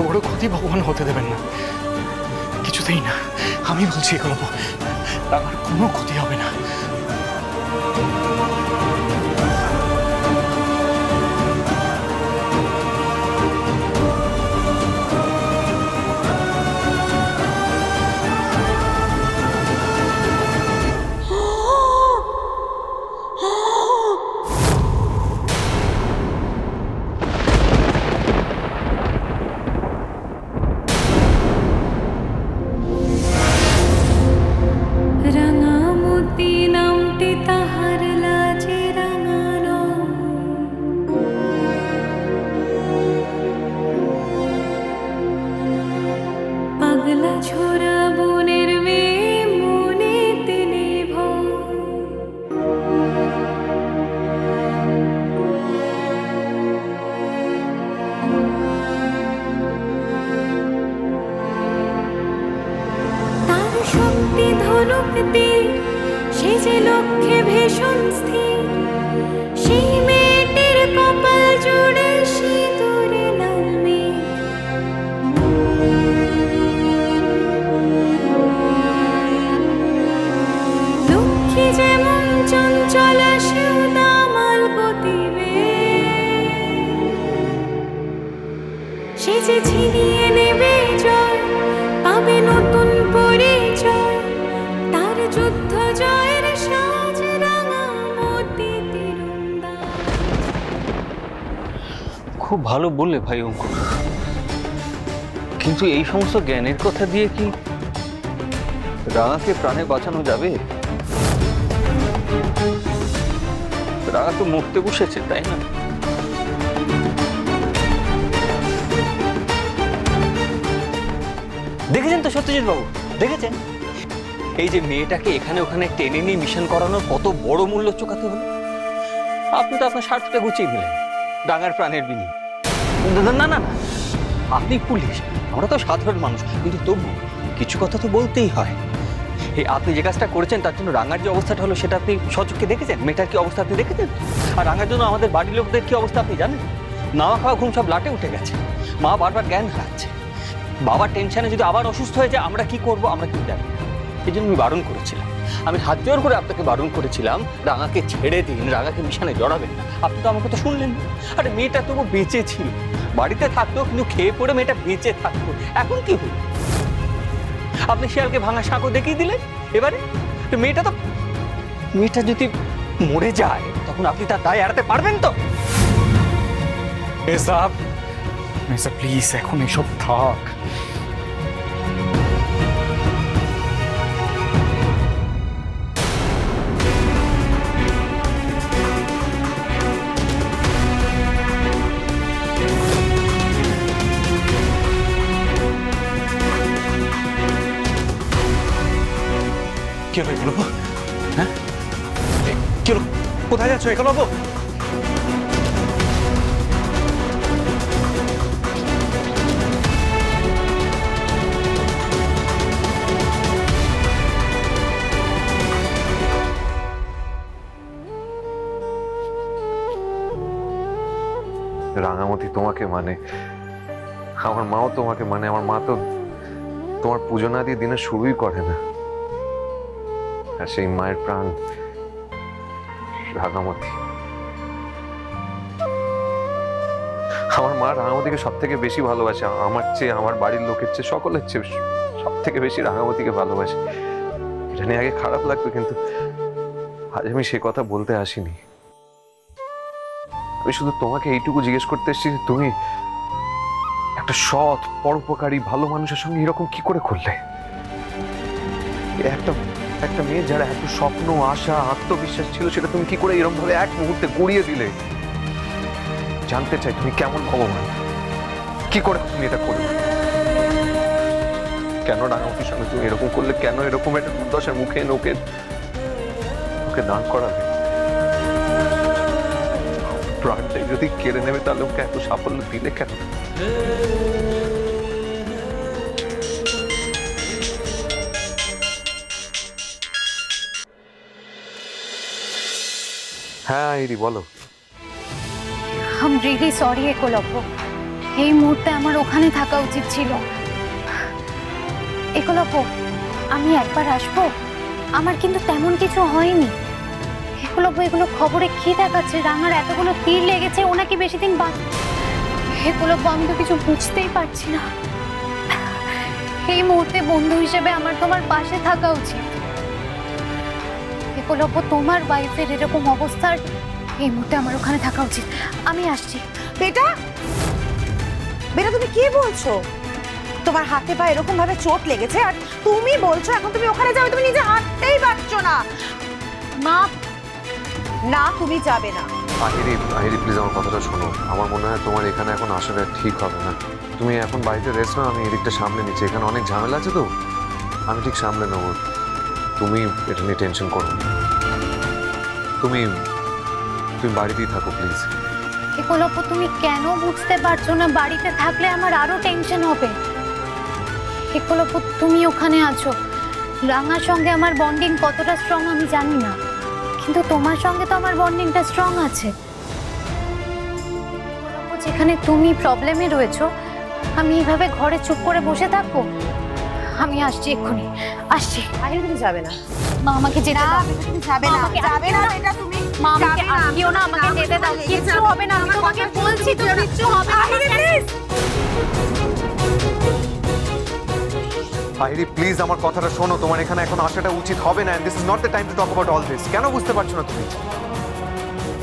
বড় ক্ষতি ভগবান হতে দেবেন না, কিছুতেই না। আমি বলছি একলব্য, আমার কোনো ক্ষতি হবে না। খুব ভালো বললে ভাই অঙ্কুর, কিন্তু এই সমস্ত জ্ঞানের কথা দিয়ে কি রাঙাকে প্রাণে বাঁচানো যাবে? রাঙা তো মরতে বসেছে, তাই না? দেখেছেন তো সত্যজিৎ বাবু, দেখেছেন এই যে মেয়েটাকে এখানে ওখানে টেনে নিয়ে মিশন করানোর কত বড় মূল্য চোকাতে হলো। আপনি তো আপনার স্বার্থটা গুছিয়ে দিলেন রাঙার প্রাণের বিনিময়ে। না না না, আপনি পুলিশ, আমরা তো সাধারণ মানুষ, কিন্তু তবু কিছু কথা তো বলতেই হয়। এই আপনি যে কাজটা করেছেন তার জন্য রাঙার যে অবস্থাটা হলো সেটা আপনি সচক্ষে দেখেছেন। মেয়েটার কি অবস্থা আপনি দেখেছেন? আর রাঙার জন্য আমাদের বাড়ির লোকদের কি অবস্থা আপনি জানেন? নাওয়া খাওয়া ঘুম সব লাটে উঠে গেছে, মা বারবার জ্ঞান হারাচ্ছে, বাবার টেনশনে যদি আবার অসুস্থ হয়ে যায় আমরা কি করবো আমরা কি জানি। এই জন্য আমি বারণ করেছিলাম, আমি হাত জোর করে আপনাকে বারণ করেছিলাম রাঙাকে ছেড়ে দিন, রাঙাকে মিশনে জড়াবেন না। আপনি তো আমার কথা শুনলেন না। আরে মেয়েটা তবু বেঁচে ছিল, বাড়িতে থাকতো, কিন্তু খেয়ে পড়ে মেয়েটা বেঁচে থাকতো। এখন কি হলো? আপনি শিয়ালকে ভাঙা শাঁখও দেখিয়ে দিলেন। এবারে মেয়েটা যদি মরে যায় তখন আপনি তার দায় এড়াতে পারবেন তো? প্লিজ এখন এসব থাক। কি হলো একলব্য? হ্যাঁ, কি হলো? কোথায় যাচ্ছ একলব্য? রাঙামতি তোমাকে মানে, আমার মাও তোমাকে মানে। আমার মা তো তোমার পুজো না দিয়ে দিনের শুরুই করে না। আর সেই মায়ের প্রাণ রাঙামতি। আমার মা রাঙামতিকে সব থেকে বেশি ভালোবাসে, আমার চেয়ে, আমার বাড়ির লোকের চেয়ে, সকলের চেয়ে সব থেকে বেশি রাঙামতিকে ভালোবাসে। এটা নিয়ে আগে খারাপ লাগতো, কিন্তু আজ আমি সে কথা বলতে আসিনি। আমি শুধু তোমাকে এইটুকু জিজ্ঞেস করতে এসেছি যে তুমি একটা সৎ, পরোপকারী, ভালো মানুষের সঙ্গে এরকম কি করে করলে? একটা মেয়ে যারা এত স্বপ্ন, আশা, আত্মবিশ্বাস ছিল, সেটা তুমি কি করে এরকম ভাবে এক মুহূর্তে গড়িয়ে দিলে? জানতে চাই তুমি কেমন ভগবান, কি করে তুমি এটা করলে? কেন রাঙামতির সঙ্গে তুমি এরকম করলে? কেন এরকম একটা দুর্দশার মুখে ওকে দান করালে? প্রাণটাই যদি কেড়ে নেবে তাহলে ওকে এত সাফল্য দিলে কেন? হ্যাঁ ইরি, বলো। I'm really sorry একলব্য, এই মুহূর্তে আমার ওখানে থাকা উচিত ছিল। একলব্য, আমি একবার আসবো? আমার কিন্তু তেমন কিছু হয়নি। একলব্য, এগুলো খবরে কি দেখাচ্ছে? রাঙার এতগুলো তীর লেগেছে, ও নাকি বেশি দিন বাঁচ। একলব্য, আমি তো কিছু বুঝতেই পারছি না। এই মুহূর্তে বন্ধু হিসেবে আমার তোমার পাশে থাকা উচিত। একলব্য, তোমার ওয়াইফের এরকম অবস্থার এই মুহূর্তে আমার ওখানে থাকা উচিত। আমি আসছি। বেটা, বেটা তুমি কি বলছো? তোমার হাতে পা এরকম ভাবে চোট লেগেছে আর তুমি বলছো এখন তুমি ওখানে যাবে? তুমি নিজে হাঁটতেই পারছো না। মা, না তুমি যাবে না। আহিরি, আহিরি প্লিজ আমার কথাটা শোনো। আমার মনে হয় তোমার এখানে এখন আসাটা ঠিক হবে না। তুমি এখন বাড়িতে রেস্ট নাও, আমি এদিকটা সামলে নিচ্ছি। এখানে অনেক ঝামেলা আছে তো, আমি ঠিক সামলে নেবো। তুমি এটা নিয়ে টেনশন করো না। তুমি তুমি বাড়িতেই থাকো প্লিজ। একলব্য, তুমি কেন বুঝতে পারছো না? বাড়িতে থাকলে আমার আরো টেনশন হবে। একলব্য, তুমি ওখানে আছো, রাঙার সঙ্গে আমার বন্ডিং কতটা স্ট্রং আমি জানি না, কিন্তু তোমার সঙ্গে তো আমার বন্ডিংটা স্ট্রং আছে। একলব্য, যেখানে তুমি প্রবলেমে রয়েছো, আমি এইভাবে ঘরে চুপ করে বসে থাকবো? আমি আসছি, এক্ষুনি আসছি। আহিরি, তুমি যাবে না। মা, আমাকে যেতে দাও। তুমি যাবে না, আমাকে যাবে না আটকিও না। বেটা তুমি। মা, আমাকে আটকিও না, আমাকে যেতে দাও। কিচ্ছু হবে না, আমি তোমাকে বলছি তো, কিচ্ছু হবে না। আহিরি প্লিজ আমার কথাটা শোনো। তোমার এখানে এখন আসাটা উচিত হবে না। This is not the time to talk about all this. কেন বুঝতে পারছো না তুমি?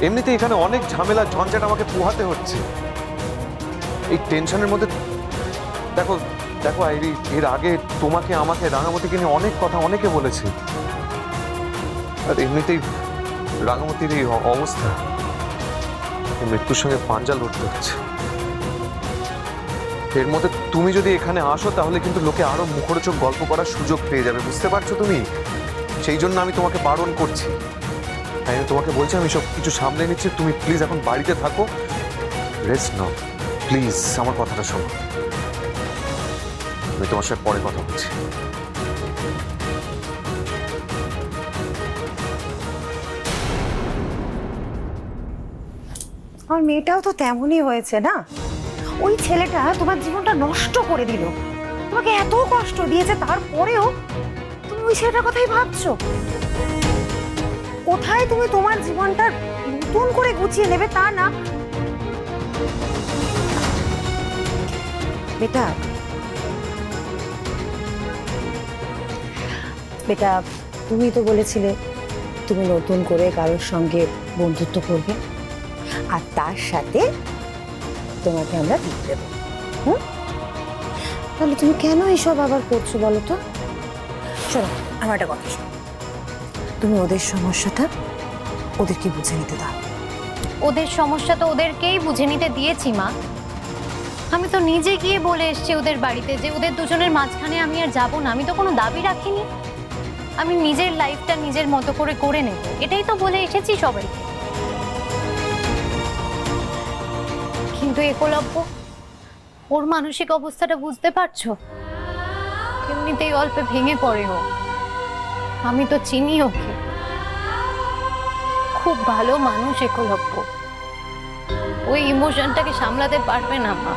এমনিতে এখানে অনেক ঝামেলা ঝঞ্ঝাট আমাকে পোহাতে হচ্ছে। এই টেনশনের মধ্যে দেখো দেখো আহিরি, এর আগে তোমাকে আমাকে রাঙামতিকে নিয়ে অনেক কথা অনেকে বলেছে। আর এমনিতেই রাঙামতির এই অবস্থা, মৃত্যুর সঙ্গে পাঞ্জা লড়তে হচ্ছে। এর মধ্যে তুমি যদি এখানে আসো তাহলে কিন্তু লোকে আরো মুখরোচক গল্প করার সুযোগ পেয়ে যাবে, বুঝতে পারছো তুমি? সেই জন্য আমি তোমাকে বারণ করছি। আমি তোমাকে বলছি আমি সব কিছু সামলে নিচ্ছি। তুমি প্লিজ এখন বাড়িতে থাকো, রেস্ট নাও প্লিজ। আমার কথাটা শোনো, আমি তোমার সাথে পরে কথা বলছি। আমার মেয়েটাও তো তেমনই হয়েছে না? ওই ছেলেটা তোমার জীবনটা নষ্ট করে দিল, তোমাকে এত কষ্ট দিয়েছে, তারপরেও তুমি ওই ছেলেটার কথাই ভাবছো। কোথায় তুমি তোমার জীবনটা নতুন করে গুছিয়ে নেবে তা না। বেটা, বেটা তুমি তো বলেছিলে তুমি নতুন করে কারোর সঙ্গে বন্ধুত্ব করবে, আর তার সাথে তোমাকে আমরা দিয়ে দেবো। তাহলে তুমি কেন এইসব আবার করছো বলো তো? শোনো, আমার একটা কথা শোনো, তুমি ওদের সমস্যাটা ওদেরকে বুঝে নিতে দাও। ওদের সমস্যা তো ওদেরকেই বুঝে নিতে দিয়েছি মা। আমি তো নিজে গিয়ে বলে এসেছি ওদের বাড়িতে যে ওদের দুজনের মাঝখানে আমি আর যাব না। আমি তো কোনো দাবি রাখিনি, আমি নিজের লাইফটা নিজের মতো করে করে নেব, এটাই তো বলে এসেছি সবাইকে। কিন্তু একলব্য, ওর মানসিক অবস্থাটা বুঝতে পারছো? এমনিতেই অল্পে ভেঙে পড়ে ও। আমি তো চিনি ওকে, খুব ভালো মানুষ একলব্য। ওই ইমোশনটাকে সামলাতে পারবে না মা।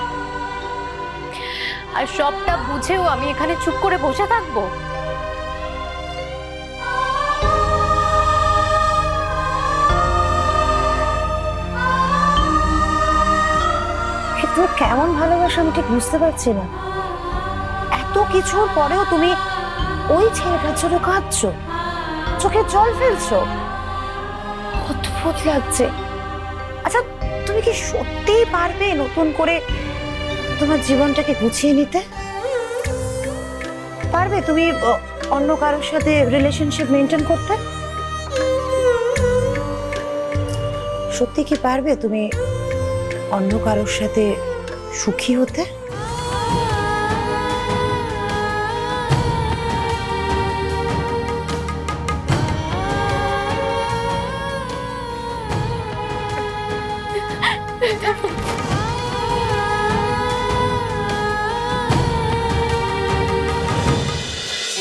আর সবটা বুঝেও আমি এখানে চুপ করে বসে থাকবো? তোর কেমন ভালোবাসা আমি ঠিক বুঝতে পারছি না। এত কিছুর পরেও তুমি ওই ছেলেটার জন্য কাঁদছো, চোখে জল ফেলছো, অদ্ভুত লাগছে। আচ্ছা, তুমি কি সত্যিই পারবে নতুন করে তোমার জীবনটাকে গুছিয়ে নিতে? পারবে তুমি অন্য কারোর সাথে রিলেশনশিপ মেনটেন করতে? সত্যি কি পারবে তুমি অন্য কারোর সাথে সুখী হতে?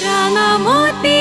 রাঙামতি